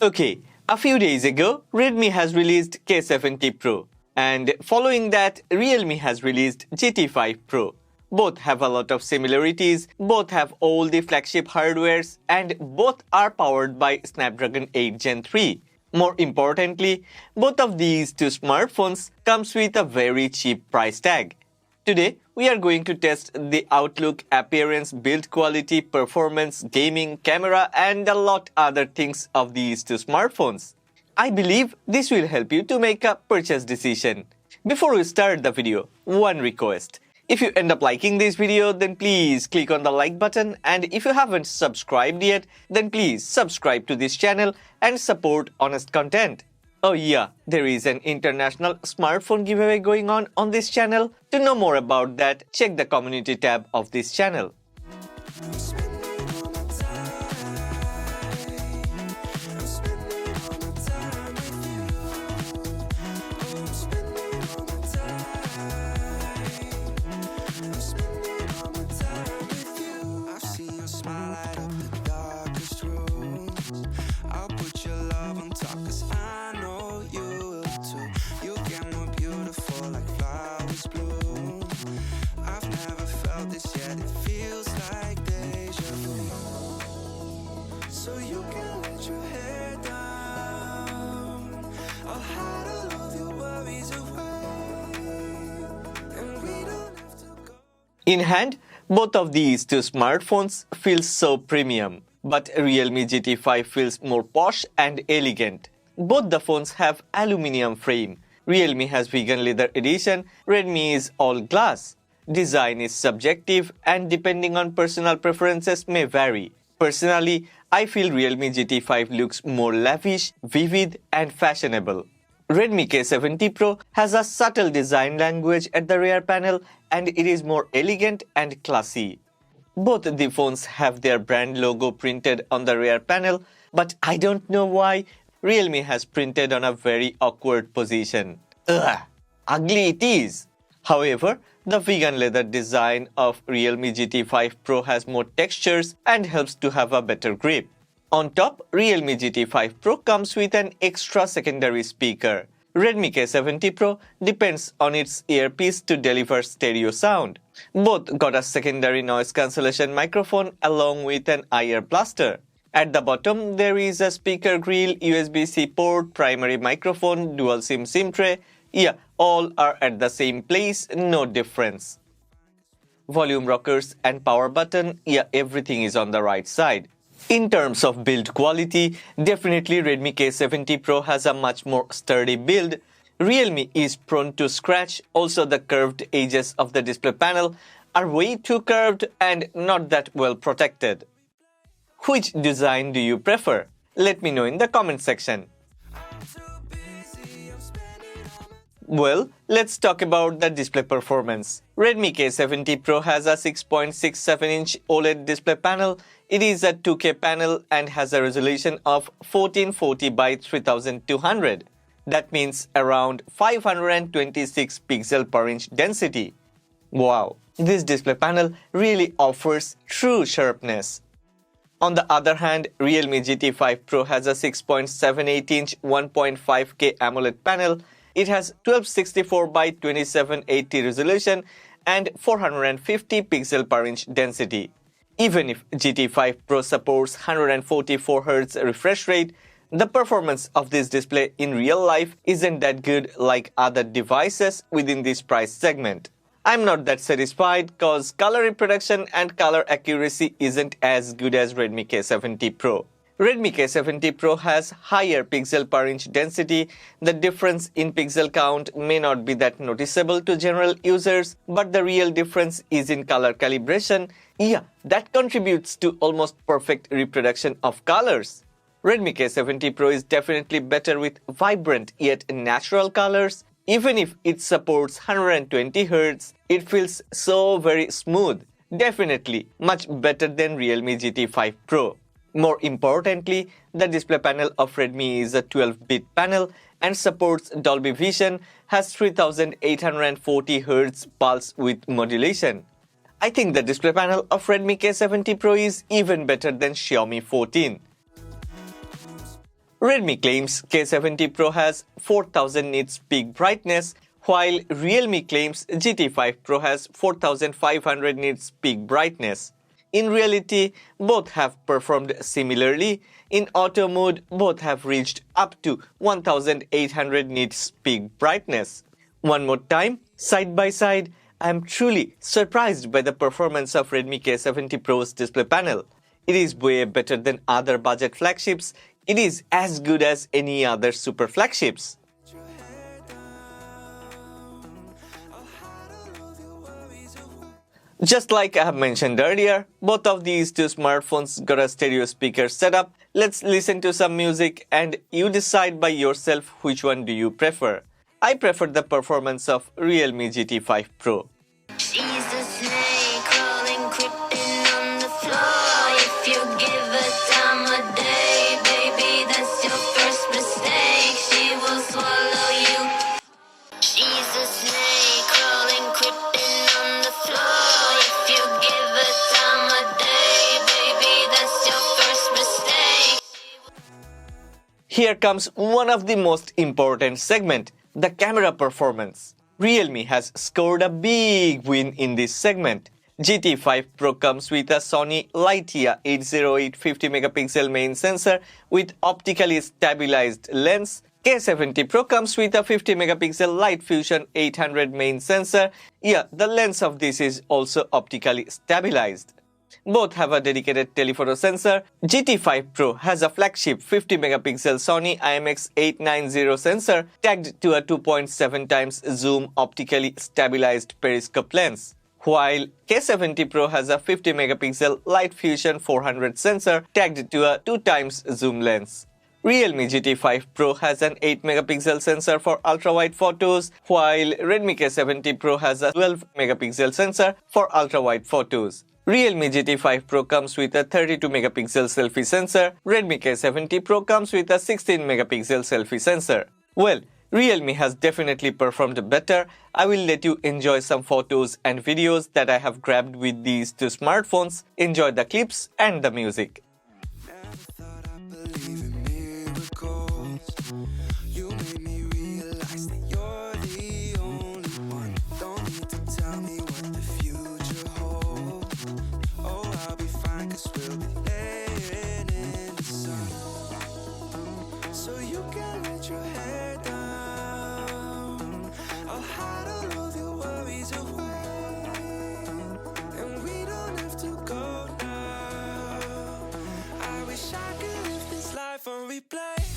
Okay, a few days ago, Redmi has released K70 Pro, and following that, Realme has released GT5 Pro. Both have a lot of similarities, both have all the flagship hardwares, and both are powered by Snapdragon 8 Gen 3. More importantly, both of these two smartphones comes with a very cheap price tag. Today, we are going to test the outlook, appearance, build quality, performance, gaming, camera, and a lot other things of these two smartphones. I believe this will help you to make a purchase decision. Before we start the video, one request. If you end up liking this video, then please click on the like button, and if you haven't subscribed yet, then please subscribe to this channel and support honest content. Oh yeah, there is an international smartphone giveaway going on this channel. To know more about that, check the community tab of this channel. In hand, both of these two smartphones feel so premium, but Realme GT5 feels more posh and elegant. Both the phones have aluminium frame. Realme has vegan leather edition, Redmi is all glass. Design is subjective and depending on personal preferences may vary. Personally, I feel Realme GT5 looks more lavish, vivid and fashionable. Redmi K70 Pro has a subtle design language at the rear panel and it is more elegant and classy. Both the phones have their brand logo printed on the rear panel, but I don't know why Realme has printed on a very awkward position. Ugh, ugly it is. However, the vegan leather design of Realme GT5 Pro has more textures and helps to have a better grip. On top, Realme GT5 Pro comes with an extra secondary speaker. Redmi K70 Pro depends on its earpiece to deliver stereo sound. Both got a secondary noise cancellation microphone along with an IR blaster. At the bottom, there is a speaker grill, USB-C port, primary microphone, dual SIM tray. Yeah, all are at the same place, no difference. Volume rockers and power button, yeah, everything is on the right side. In terms of build quality, definitely Redmi K70 Pro has a much more sturdy build. Realme is prone to scratch, also the curved edges of the display panel are way too curved and not that well protected. Which design do you prefer? Let me know in the comment section. Well, let's talk about the display performance. Redmi K70 Pro has a 6.67-inch OLED display panel. It is a 2K panel and has a resolution of 1440 by 3200. That means around 526 pixel per inch density. Wow, this display panel really offers true sharpness. On the other hand, Realme GT5 Pro has a 6.78-inch 1.5K AMOLED panel. It has 1264 by 2780 resolution and 450 pixel per inch density. Even if GT5 Pro supports 144 Hz refresh rate, the performance of this display in real life isn't that good like other devices within this price segment. I'm not that satisfied cause color reproduction and color accuracy isn't as good as Redmi K70 Pro. Redmi K70 Pro has higher pixel per inch density. The difference in pixel count may not be that noticeable to general users, but the real difference is in color calibration. Yeah, that contributes to almost perfect reproduction of colors. Redmi K70 Pro is definitely better with vibrant yet natural colors. Even if it supports 120 Hz, it feels so very smooth. Definitely much better than Realme GT5 Pro. More importantly, the display panel of Redmi is a 12-bit panel and supports Dolby Vision, has 3840 Hz pulse width modulation. I think the display panel of Redmi K70 Pro is even better than Xiaomi 14. Redmi claims K70 Pro has 4000 nits peak brightness, while Realme claims GT5 Pro has 4500 nits peak brightness. In reality, both have performed similarly. In auto mode, both have reached up to 1800 nits peak brightness. One more time, side by side, I am truly surprised by the performance of Redmi K70 Pro's display panel. It is way better than other budget flagships. It is as good as any other super flagships. Just like I have mentioned earlier, both of these two smartphones got a stereo speaker setup. Let's listen to some music and you decide by yourself which one do you prefer. I prefer the performance of Realme GT5 Pro. She's a snake crawling, creeping on the floor. If you give her time of day, baby, that's your first mistake. She will swallow you. She's a snake crawling, creeping on the floor. If you give her time of day, baby, that's your first mistake. Here comes one of the most important segment, the camera performance. Realme has scored a big win in this segment. GT5 Pro comes with a Sony Lightyear 808 50MP main sensor with optically stabilized lens. K70 Pro comes with a 50MP Light Fusion 800 main sensor. Yeah, the lens of this is also optically stabilized. Both have a dedicated telephoto sensor. GT5 Pro has a flagship 50MP Sony IMX890 sensor tagged to a 2.7 times zoom optically stabilized periscope lens, while K70 Pro has a 50MP Light Fusion 400 sensor tagged to a 2 times zoom lens. Realme GT5 Pro has an 8MP sensor for ultra-wide photos, while Redmi K70 Pro has a 12MP sensor for ultra-wide photos. Realme GT5 Pro comes with a 32MP selfie sensor. Redmi K70 Pro comes with a 16MP selfie sensor. Well, Realme has definitely performed better. I will let you enjoy some photos and videos that I have grabbed with these two smartphones. Enjoy the clips and the music.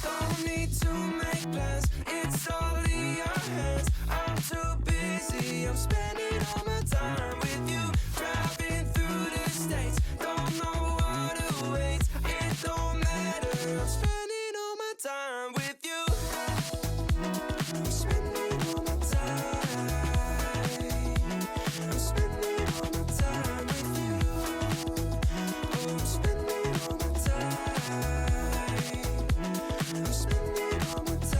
Don't need to make plans, it's all in your hands. I'm too busy, I'm spending all my time with you. Driving through the states, don't know what awaits. It don't matter, I'm spending all my time with you. I'm spending all my time. I'm spending all my time with you. Oh, I'm spending all my time.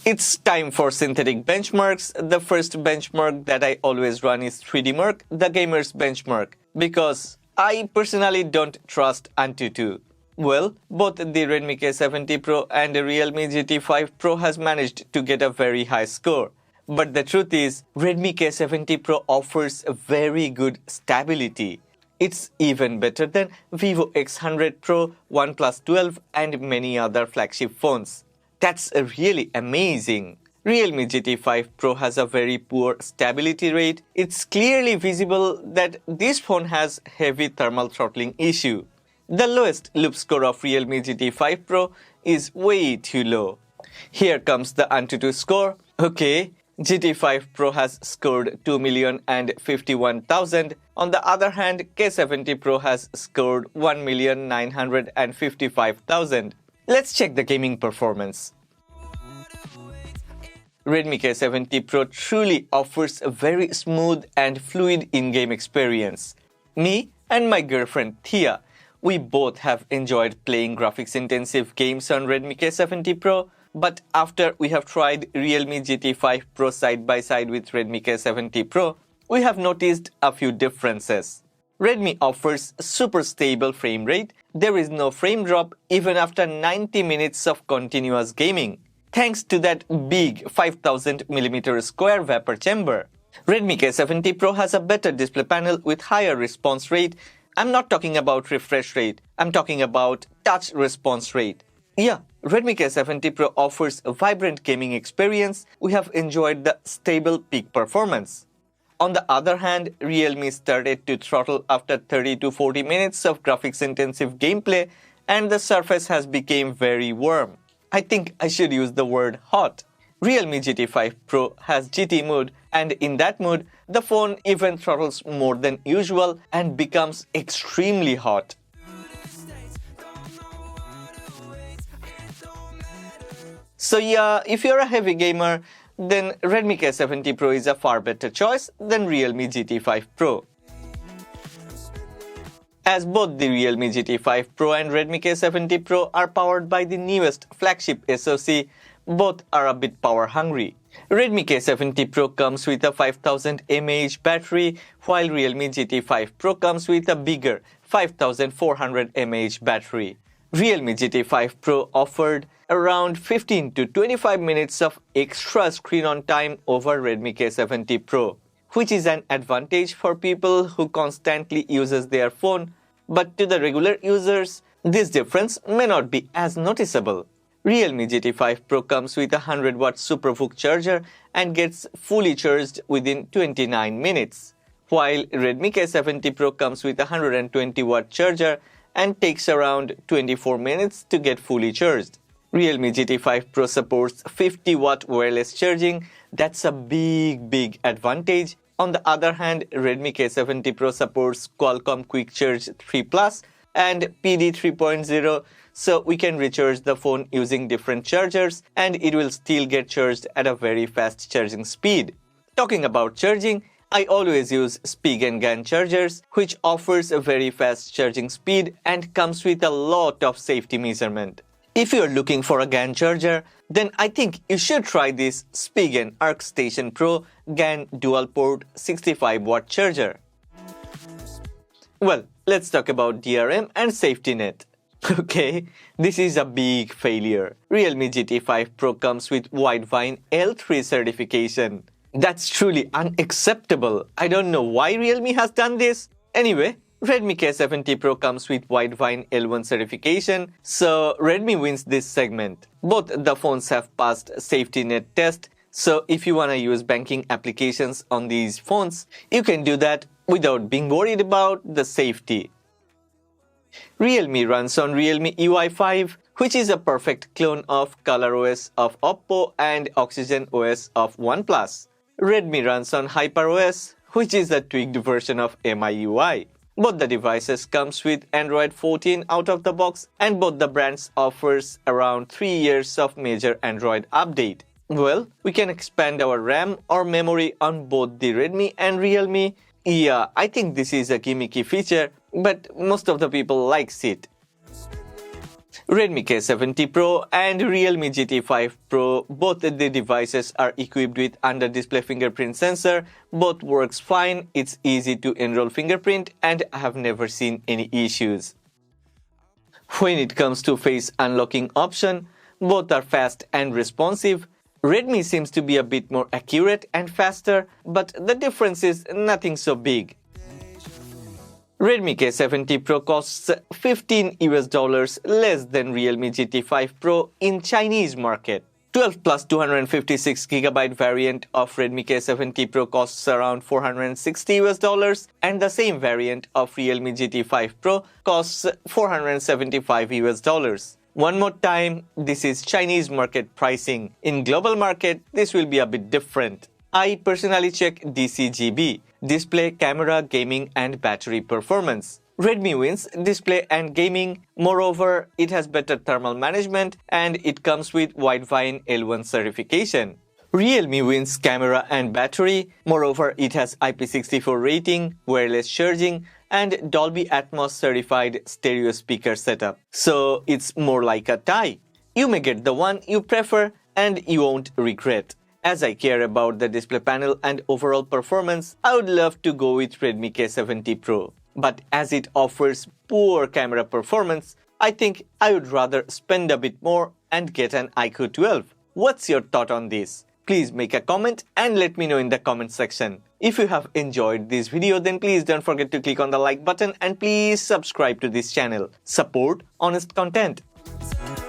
It's time for synthetic benchmarks. The first benchmark that I always run is 3D Mark, the gamer's benchmark, because I personally don't trust AnTuTu. Well, both the Redmi K70 Pro and the Realme GT5 Pro has managed to get a very high score. But the truth is, Redmi K70 Pro offers a very good stability. It's even better than Vivo X100 Pro, Oneplus 12 and many other flagship phones. That's really amazing. Realme GT5 Pro has a very poor stability rate. It's clearly visible that this phone has heavy thermal throttling issue. The lowest loop score of Realme GT5 Pro is way too low. Here comes the AnTuTu score. Okay, GT5 Pro has scored 2,051,000. On the other hand, K70 Pro has scored 1,955,000. Let's check the gaming performance. Redmi K70 Pro truly offers a very smooth and fluid in-game experience. Me and my girlfriend Thea, we both have enjoyed playing graphics-intensive games on Redmi K70 Pro, but after we have tried Realme GT5 Pro side by side with Redmi K70 Pro, we have noticed a few differences. Redmi offers super stable frame rate. There is no frame drop even after 90 minutes of continuous gaming, thanks to that big 5000mm square vapor chamber. Redmi K70 Pro has a better display panel with higher response rate. I'm not talking about refresh rate, I'm talking about touch response rate. Yeah, Redmi K70 Pro offers a vibrant gaming experience. We have enjoyed the stable peak performance. On the other hand, Realme started to throttle after 30 to 40 minutes of graphics-intensive gameplay, and the surface has become very warm. I think I should use the word hot. Realme GT5 Pro has GT mode, and in that mode, the phone even throttles more than usual and becomes extremely hot. So yeah, if you're a heavy gamer, then Redmi K70 Pro is a far better choice than Realme GT5 Pro. As both the Realme GT5 Pro and Redmi K70 Pro are powered by the newest flagship SoC, both are a bit power hungry. Redmi K70 Pro comes with a 5000 mAh battery, while Realme GT5 Pro comes with a bigger 5400 mAh battery. Realme GT5 Pro offered around 15 to 25 minutes of extra screen-on time over Redmi K70 Pro, which is an advantage for people who constantly uses their phone, but to the regular users, this difference may not be as noticeable. Realme GT5 Pro comes with a 100-watt SuperVOOC charger and gets fully charged within 29 minutes, while Redmi K70 Pro comes with a 120-watt charger and takes around 24 minutes to get fully charged. Realme GT5 Pro supports 50-watt wireless charging. That's a big advantage. On the other hand, Redmi K70 Pro supports Qualcomm Quick Charge 3 Plus and PD 3.0, so we can recharge the phone using different chargers and it will still get charged at a very fast charging speed. Talking about charging, I always use Spigen GaN chargers, which offers a very fast charging speed and comes with a lot of safety measurement. If you are looking for a GaN charger, then I think you should try this Spigen ArcStation Pro GaN dual port 65-watt charger. Well, let's talk about DRM and safety net. Okay, this is a big failure. Realme GT5 Pro comes with Widevine L3 certification. That's truly unacceptable. I don't know why Realme has done this. Anyway, Redmi K70 Pro comes with Widevine L1 certification, so Redmi wins this segment. Both the phones have passed safety net test, so if you wanna use banking applications on these phones, you can do that without being worried about the safety. Realme runs on Realme UI 5, which is a perfect clone of ColorOS of Oppo and Oxygen OS of Oneplus. Redmi runs on HyperOS, which is a tweaked version of MIUI. Both the devices comes with Android 14 out of the box, and both the brands offers around 3 years of major Android update. Well, we can expand our RAM or memory on both the Redmi and Realme. Yeah, I think this is a gimmicky feature, but most of the people likes it. Redmi K70 Pro and Realme GT5 Pro, both the devices are equipped with under-display fingerprint sensor. Both works fine, it's easy to enroll fingerprint and I have never seen any issues. When it comes to face unlocking option, both are fast and responsive. Redmi seems to be a bit more accurate and faster, but the difference is nothing so big. Redmi K70 Pro costs $15 less than Realme GT5 Pro in Chinese market. 12 plus 256GB variant of Redmi K70 Pro costs around $460 and the same variant of Realme GT5 Pro costs $475. One more time, this is Chinese market pricing. In global market, this will be a bit different. I personally check DCGB, display, camera, gaming and battery performance. Redmi wins display and gaming. Moreover, it has better thermal management and it comes with Widevine L1 certification. Realme wins camera and battery. Moreover, it has IP64 rating, wireless charging and Dolby Atmos certified stereo speaker setup. So it's more like a tie. You may get the one you prefer and you won't regret. As I care about the display panel and overall performance, I would love to go with Redmi K70 Pro. But as it offers poor camera performance, I think I would rather spend a bit more and get an iQOO 12. What's your thought on this? Please make a comment and let me know in the comment section. If you have enjoyed this video, then please don't forget to click on the like button and please subscribe to this channel. Support honest content. Spend